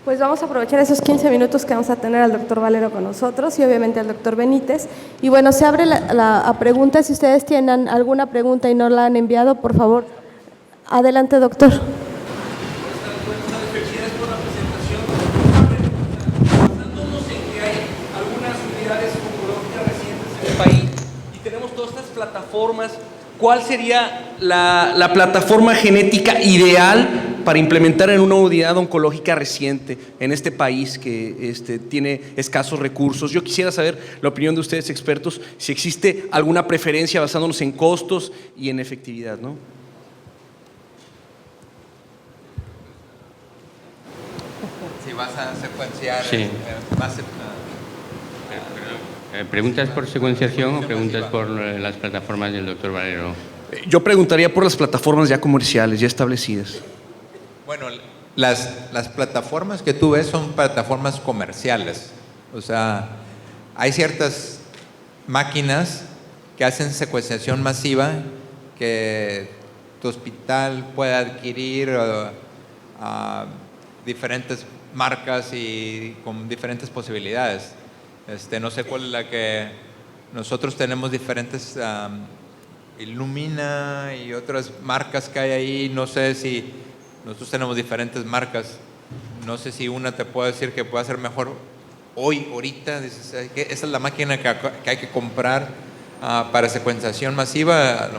Pues vamos a aprovechar esos 15 minutos que vamos a tener al doctor Valero con nosotros y obviamente al doctor Benítez. Y bueno, se abre la pregunta. Si ustedes tienen alguna pregunta y no la han enviado, por favor, adelante, doctor. Felicidades por la presentación. Basándonos en que hay algunas unidades oncológicas recientes en el país y tenemos todas estas plataformas, ¿cuál sería la plataforma genética ideal para implementar en una unidad oncológica reciente en este país que tiene escasos recursos? Yo quisiera saber la opinión de ustedes, expertos, si existe alguna preferencia basándonos en costos y en efectividad, ¿no? Si vas a secuenciar, sí. ¿Preguntas por secuenciación o preguntas por las plataformas del doctor Valero? Yo preguntaría por las plataformas ya comerciales, ya establecidas. Bueno, las plataformas que tú ves son plataformas comerciales. O sea, hay ciertas máquinas que hacen secuenciación masiva que tu hospital puede adquirir diferentes marcas y con diferentes posibilidades. No sé cuál es la que nosotros tenemos diferentes, Illumina y otras marcas que hay ahí. No sé si nosotros tenemos diferentes marcas. No sé si una te puede decir que puede ser mejor hoy, ahorita. Dices, esa es la máquina que hay que comprar para secuenciación masiva.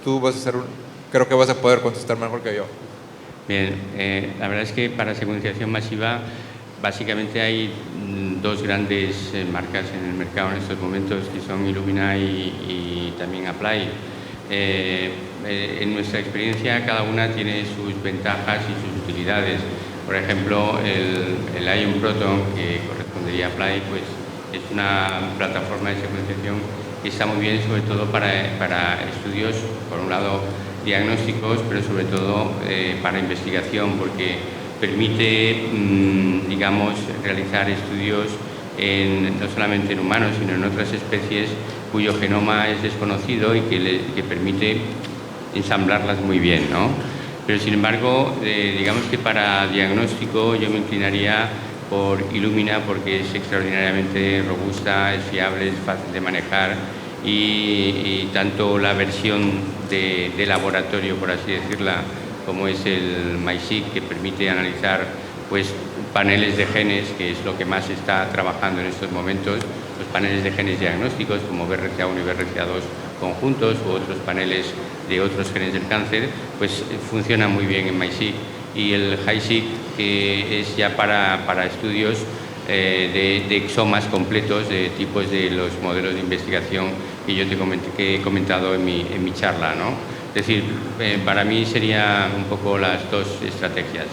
Tú vas a hacer creo que vas a poder contestar mejor que yo. Bien, la verdad es que para secuenciación masiva básicamente hay dos grandes marcas en el mercado en estos momentos, que son Illumina y también Apply. En nuestra experiencia cada una tiene sus ventajas y sus utilidades. Por ejemplo, el Ion Proton, que correspondería a Apply, pues es una plataforma de secuenciación que está muy bien, sobre todo para estudios, por un lado diagnósticos, pero sobre todo para investigación, porque permite, digamos, realizar estudios no solamente en humanos, sino en otras especies cuyo genoma es desconocido y que permite ensamblarlas muy bien, ¿no? Pero sin embargo, digamos que para diagnóstico yo me inclinaría por Illumina, porque es extraordinariamente robusta, es fiable, es fácil de manejar y tanto la versión de laboratorio, por así decirla, como es el MySeq, que permite analizar pues paneles de genes, que es lo que más se está trabajando en estos momentos, los paneles de genes diagnósticos como BRCA1 y BRCA2 conjuntos u otros paneles de otros genes del cáncer, pues funciona muy bien en MySeq. Y el HiSeq, que es ya para estudios de exomas completos, de tipos de los modelos de investigación que yo que he comentado en mi charla, ¿no? Es decir, para mí serían un poco las dos estrategias.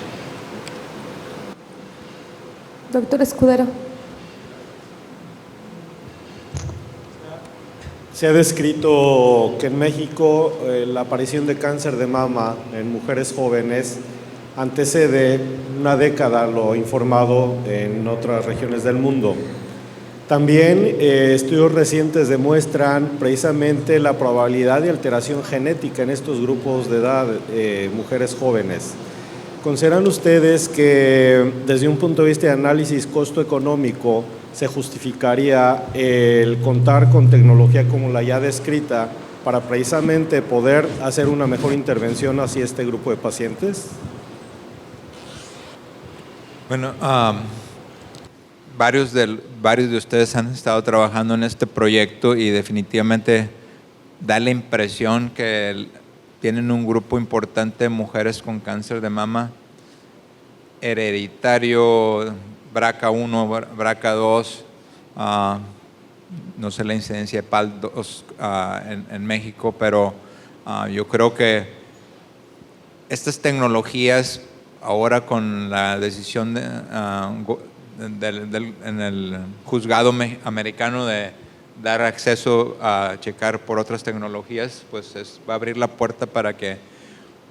Doctor Escudero. Se ha descrito que en México la aparición de cáncer de mama en mujeres jóvenes antecede una década lo informado en otras regiones del mundo. También estudios recientes demuestran precisamente la probabilidad de alteración genética en estos grupos de edad, mujeres jóvenes. ¿Consideran ustedes que desde un punto de vista de análisis costo-económico se justificaría el contar con tecnología como la ya descrita para precisamente poder hacer una mejor intervención hacia este grupo de pacientes? Bueno, varios de ustedes han estado trabajando en este proyecto y definitivamente da la impresión que tienen un grupo importante de mujeres con cáncer de mama hereditario, BRCA1, BRCA2, no sé la incidencia de PAL2 en México, pero yo creo que estas tecnologías ahora con la decisión en el juzgado americano de dar acceso a checar por otras tecnologías, pues va a abrir la puerta para que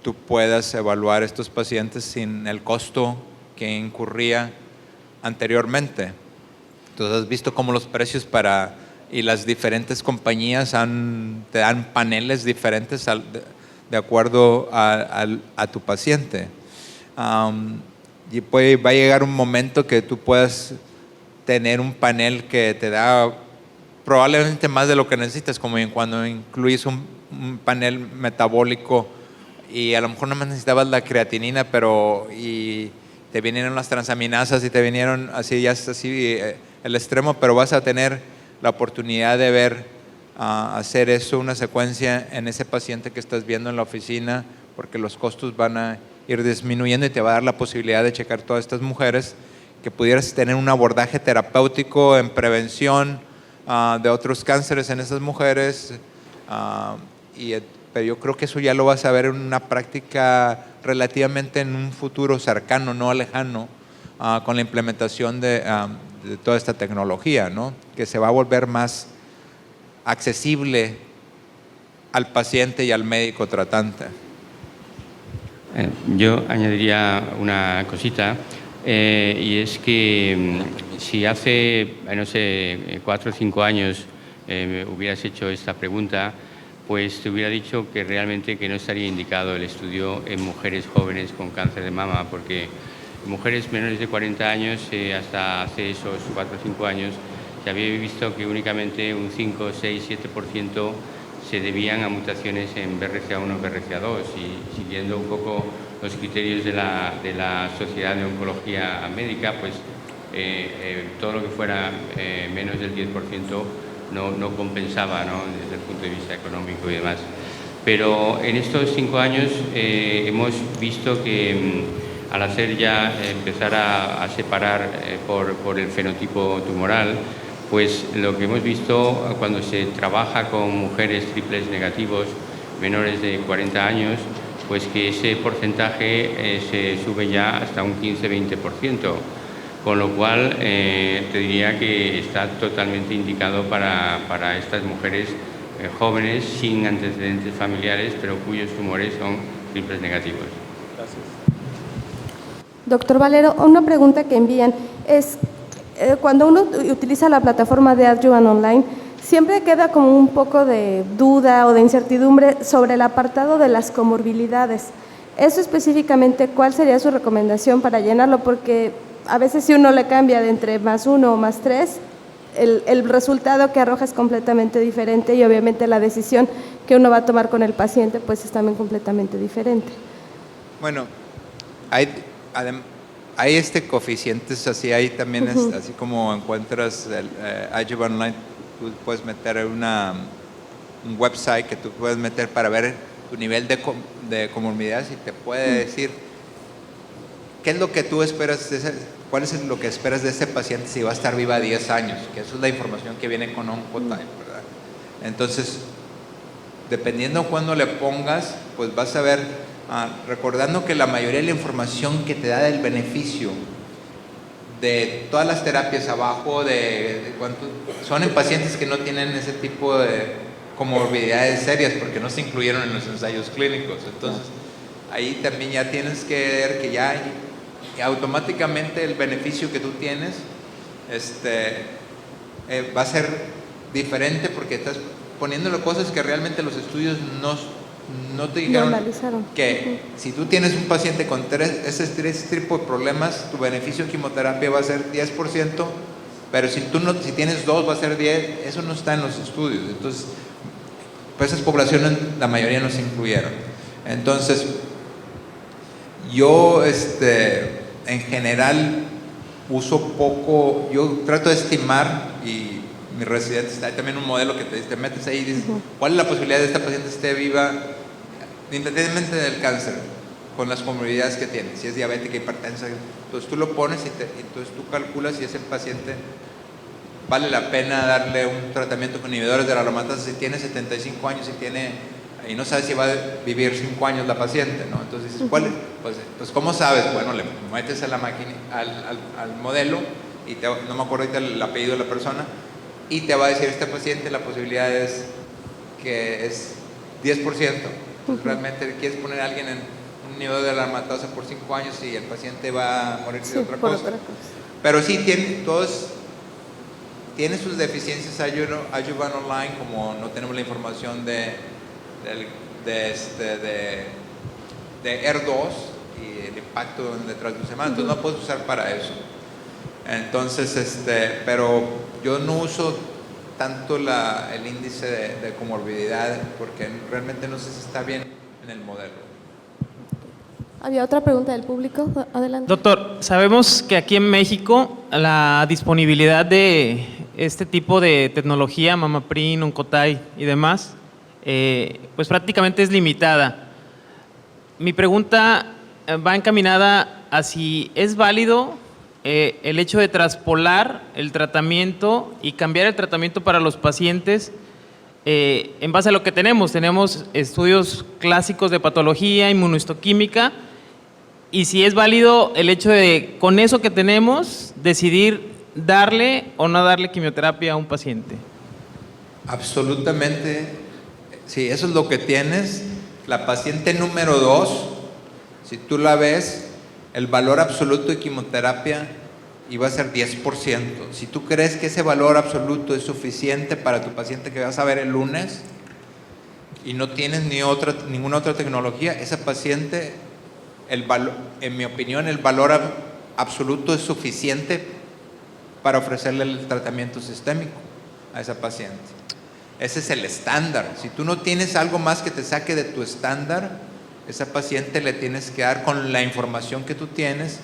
tú puedas evaluar estos pacientes sin el costo que incurría anteriormente. Entonces has visto cómo los precios y las diferentes compañías te dan paneles diferentes de acuerdo a tu paciente. y va a llegar un momento que tú puedas tener un panel que te da probablemente más de lo que necesitas, como cuando incluyes un panel metabólico y a lo mejor no más necesitabas la creatinina, y te vinieron las transaminasas y te vinieron así, ya es así el extremo, pero vas a tener la oportunidad de ver, hacer eso, una secuencia en ese paciente que estás viendo en la oficina, porque los costos van a ir disminuyendo y te va a dar la posibilidad de checar todas estas mujeres, que pudieras tener un abordaje terapéutico en prevención de otros cánceres en esas mujeres, pero yo creo que eso ya lo vas a ver en una práctica relativamente en un futuro cercano, no lejano, con la implementación de toda esta tecnología, ¿no? Que se va a volver más accesible al paciente y al médico tratante. Yo añadiría una cosita, y es que si hace, no sé, 4 o 5 años me hubieras hecho esta pregunta, pues te hubiera dicho que realmente que no estaría indicado el estudio en mujeres jóvenes con cáncer de mama, porque mujeres menores de 40 años, hasta hace esos 4 o 5 años, se había visto que únicamente un 5, 6, 7% se debían a mutaciones en BRCA1 o BRCA2, y siguiendo un poco los criterios de la Sociedad de Oncología Médica, pues todo lo que fuera menos del 10% no compensaba, ¿no?, desde el punto de vista económico y demás. Pero en estos 5 años hemos visto que al hacer ya, empezar a separar por el fenotipo tumoral, pues lo que hemos visto cuando se trabaja con mujeres triples negativos menores de 40 años, pues que ese porcentaje se sube ya hasta un 15-20%, con lo cual te diría que está totalmente indicado para estas mujeres jóvenes sin antecedentes familiares, pero cuyos tumores son triples negativos. Gracias. Doctor Valero, una pregunta que envían es, cuando uno utiliza la plataforma de Adjuvant Online, siempre queda como un poco de duda o de incertidumbre sobre el apartado de las comorbilidades. Eso específicamente, ¿cuál sería su recomendación para llenarlo? Porque a veces si uno le cambia de entre +1 o +3, el resultado que arroja es completamente diferente, y obviamente la decisión que uno va a tomar con el paciente pues es también completamente diferente. Bueno, hay coeficientes así, hay también, así como encuentras el Adjuvant Online, tú puedes meter un website que tú puedes meter para ver tu nivel de comorbilidades, y te puede decir qué es lo que tú esperas, cuál es lo que esperas de ese paciente si va a estar viva 10 años, que eso es la información que viene con Oncotime, ¿verdad? Entonces, dependiendo cuándo le pongas, pues vas a ver, recordando que la mayoría de la información que te da del beneficio de todas las terapias abajo de cuánto son en pacientes que no tienen ese tipo de comorbilidades serias, porque no se incluyeron en los ensayos clínicos. Entonces ahí también ya tienes que ver que ya automáticamente el beneficio que tú tienes va a ser diferente, porque estás poniéndole cosas que realmente los estudios no te dijeron que si tú tienes un paciente con ese tipo de problemas, tu beneficio de quimioterapia va a ser 10%, pero si tienes 2 va a ser 10%, eso no está en los estudios. Entonces, pues esas poblaciones, la mayoría no se incluyeron. Entonces, yo en general uso poco, yo trato de estimar, y mis residentes, hay también un modelo que te metes ahí y dices, ¿cuál es la posibilidad de que esta paciente esté viva independientemente del cáncer, con las comorbilidades que tiene? Si es diabética, hipertensa, entonces tú lo pones y entonces tú calculas si ese paciente vale la pena darle un tratamiento con inhibidores de la aromatasa si tiene 75 años y no sabes si va a vivir 5 años la paciente, ¿no? Entonces dices, ¿cuál es? Pues ¿cómo sabes? Bueno, le metes a la máquina, al modelo, y no me acuerdo ahorita el apellido de la persona, y te va a decir, este paciente la posibilidad es que es 10%. Entonces realmente quieres poner a alguien en un nivel de la aromatasa por 5 años y el paciente va a morir de otra cosa. Pero sí, tiene sus deficiencias Adjuvant Online, como no tenemos la información de ER2, y el impacto detrás de una semana, entonces no puedes usar para eso. Entonces, pero yo no uso tanto el índice de comorbilidad porque realmente no sé si está bien en el modelo. ¿Había otra pregunta del público? Adelante. Doctor, sabemos que aquí en México la disponibilidad de este tipo de tecnología, MamaPrint, Oncotype y demás, pues prácticamente es limitada. Mi pregunta va encaminada a si es válido el hecho de traspolar el tratamiento y cambiar el tratamiento para los pacientes en base a lo que tenemos. Tenemos estudios clásicos de patología, inmunohistoquímica, y si es válido el hecho de, con eso que tenemos, decidir darle o no darle quimioterapia a un paciente. Absolutamente, sí, eso es lo que tienes. La paciente número 2, si tú la ves, el valor absoluto de quimioterapia iba a ser 10%. Si tú crees que ese valor absoluto es suficiente para tu paciente que vas a ver el lunes y no tienes ninguna otra tecnología, esa paciente, en mi opinión, el valor absoluto es suficiente para ofrecerle el tratamiento sistémico a esa paciente. Ese es el estándar. Si tú no tienes algo más que te saque de tu estándar, esa paciente le tienes que dar con la información que tú tienes,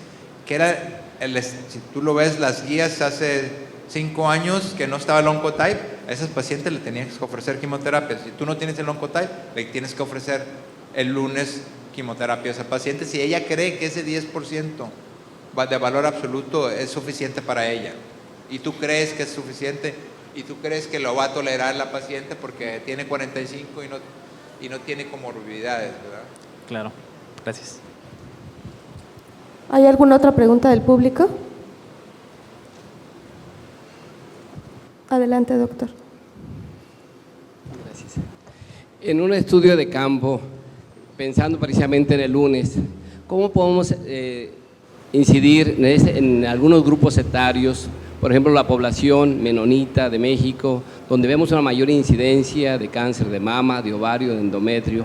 que era, si tú lo ves, las guías hace 5 años que no estaba el Oncotype, a esas pacientes le tenías que ofrecer quimioterapia. Si tú no tienes el Oncotype, le tienes que ofrecer el lunes quimioterapia a esa paciente si ella cree que ese 10% de valor absoluto es suficiente para ella y tú crees que es suficiente y tú crees que lo va a tolerar la paciente porque tiene 45 y no tiene comorbilidades, ¿verdad? Claro, gracias. ¿Hay alguna otra pregunta del público? Adelante, doctor. Gracias. En un estudio de campo, pensando precisamente en el lunes, ¿cómo podemos incidir en algunos grupos etarios, por ejemplo la población menonita de México, donde vemos una mayor incidencia de cáncer de mama, de ovario, de endometrio,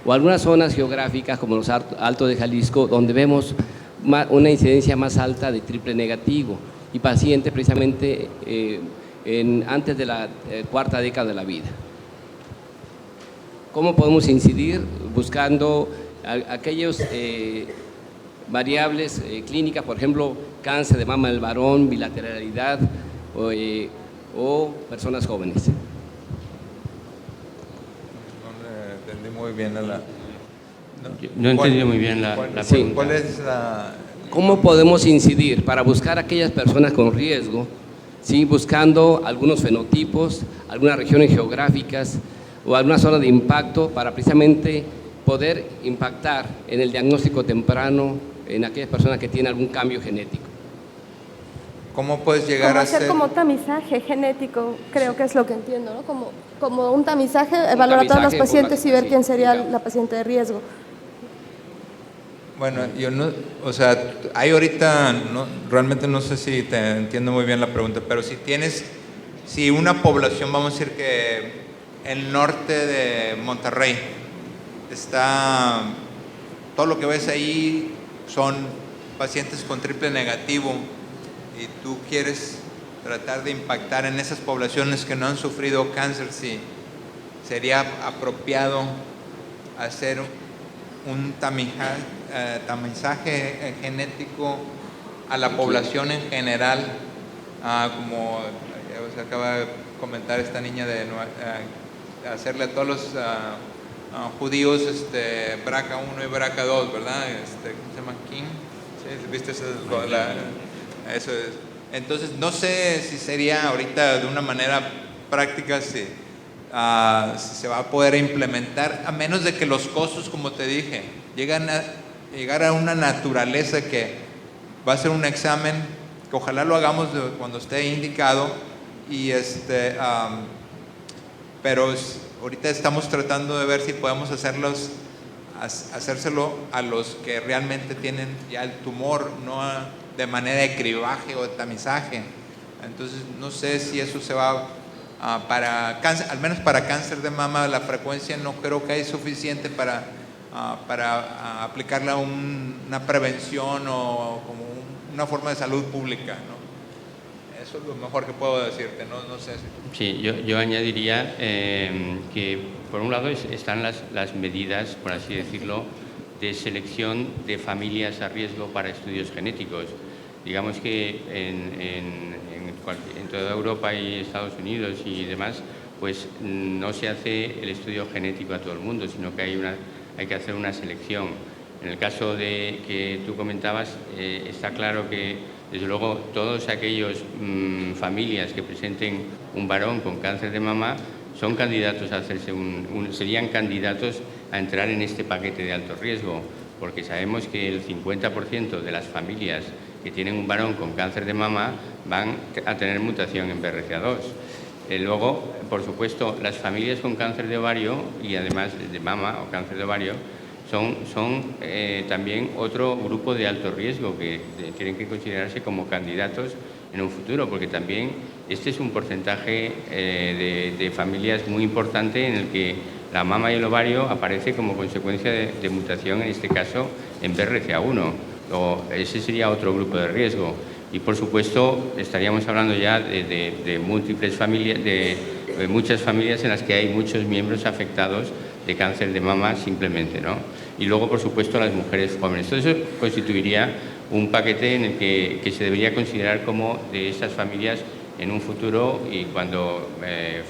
o algunas zonas geográficas como los Altos de Jalisco, donde vemos una incidencia más alta de triple negativo y pacientes precisamente antes de la cuarta década de la vida? ¿Cómo podemos incidir buscando aquellos variables clínicas, por ejemplo, cáncer de mama del varón, bilateralidad o personas jóvenes? No entendí muy bien No he entendido muy bien la pregunta. ¿Cuál es la...? ¿Cómo podemos incidir para buscar aquellas personas con riesgo, ¿sí? Buscando algunos fenotipos, algunas regiones geográficas o alguna zona de impacto para precisamente poder impactar en el diagnóstico temprano en aquellas personas que tienen algún cambio genético? ¿Cómo puedes llegar Como a hacer ser...? como tamizaje genético, creo que es lo que entiendo, ¿no? Como un tamizaje, evaluar a todos los tamizaje pacientes y ver sí, quién sería claro. la paciente de riesgo. Bueno, yo no, o sea, hay ahorita, realmente no sé si te entiendo muy bien la pregunta, pero si una población, vamos a decir que el norte de Monterrey, todo lo que ves ahí son pacientes con triple negativo y tú quieres tratar de impactar en esas poblaciones que no han sufrido cáncer, sí, sería apropiado hacer un tamizaje genético a la población en general, como se acaba de comentar esta niña de hacerle a todos los judíos BRCA1 y BRCA2, ¿verdad? ¿Cómo se llama? King. ¿Sí? ¿Viste eso? Eso es. Entonces, no sé si sería ahorita de una manera práctica si se va a poder implementar, a menos de que los costos, como te dije, llegar a una naturaleza que va a ser un examen que ojalá lo hagamos cuando esté indicado pero ahorita estamos tratando de ver si podemos hacérselo a los que realmente tienen ya el tumor, no de manera de cribaje o de tamizaje. Entonces no sé si eso se va para cáncer, al menos para cáncer de mama la frecuencia no creo que hay suficiente para para aplicarla una prevención o como una forma de salud pública, ¿no? Eso es lo mejor que puedo decirte, no sé. Sí, yo añadiría que por un lado están las medidas, por así decirlo, de selección de familias a riesgo para estudios genéticos. Digamos que en toda Europa y Estados Unidos y demás, pues no se hace el estudio genético a todo el mundo, sino que hay que hacer una selección. En el caso de que tú comentabas, está claro que, desde luego, todos aquellos familias que presenten un varón con cáncer de mama son candidatos a hacerse serían candidatos a entrar en este paquete de alto riesgo, porque sabemos que el 50% de las familias que tienen un varón con cáncer de mama van a tener mutación en BRCA2. Luego, por supuesto, las familias con cáncer de ovario y además de mama o cáncer de ovario son también otro grupo de alto riesgo que tienen que considerarse como candidatos en un futuro, porque también este es un porcentaje de familias muy importante en el que la mama y el ovario aparece como consecuencia de mutación, en este caso en BRCA1. Ese sería otro grupo de riesgo. Y por supuesto estaríamos hablando ya de múltiples familias, de muchas familias en las que hay muchos miembros afectados de cáncer de mama simplemente, ¿no? Y luego, por supuesto, las mujeres jóvenes. Todo eso constituiría un paquete en el que se debería considerar como de esas familias en un futuro, y cuando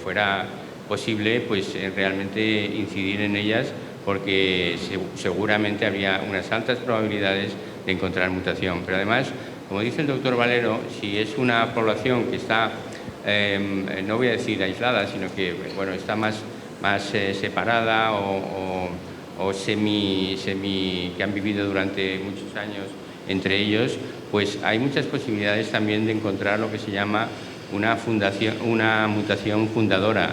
fuera posible, pues realmente incidir en ellas, porque seguramente habría unas altas probabilidades de encontrar mutación. Pero además, como dice el doctor Valero, si es una población que está, no voy a decir aislada, sino que bueno, está más separada o que han vivido durante muchos años entre ellos, pues hay muchas posibilidades también de encontrar lo que se llama una mutación fundadora.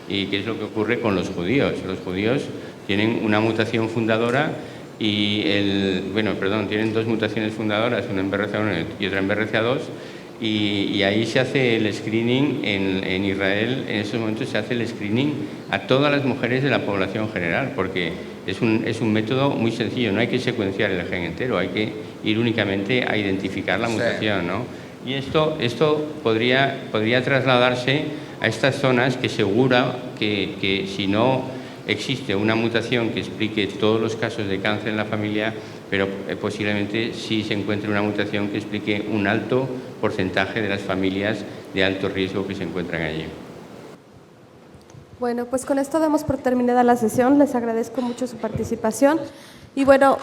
¿Y qué es lo que ocurre con los judíos? Los judíos tienen una mutación fundadora y tienen dos mutaciones fundadoras, una en BRCA1 y otra en BRCA2, y ahí se hace el screening en Israel. En estos momentos se hace el screening a todas las mujeres de la población general, porque es un método muy sencillo, no hay que secuenciar el gen entero, hay que ir únicamente a identificar la mutación, ¿no? Y esto podría trasladarse a estas zonas que segura que si no existe una mutación que explique todos los casos de cáncer en la familia, pero posiblemente sí se encuentre una mutación que explique un alto porcentaje de las familias de alto riesgo que se encuentran allí. Bueno, pues con esto damos por terminada la sesión. Les agradezco mucho su participación. Y bueno,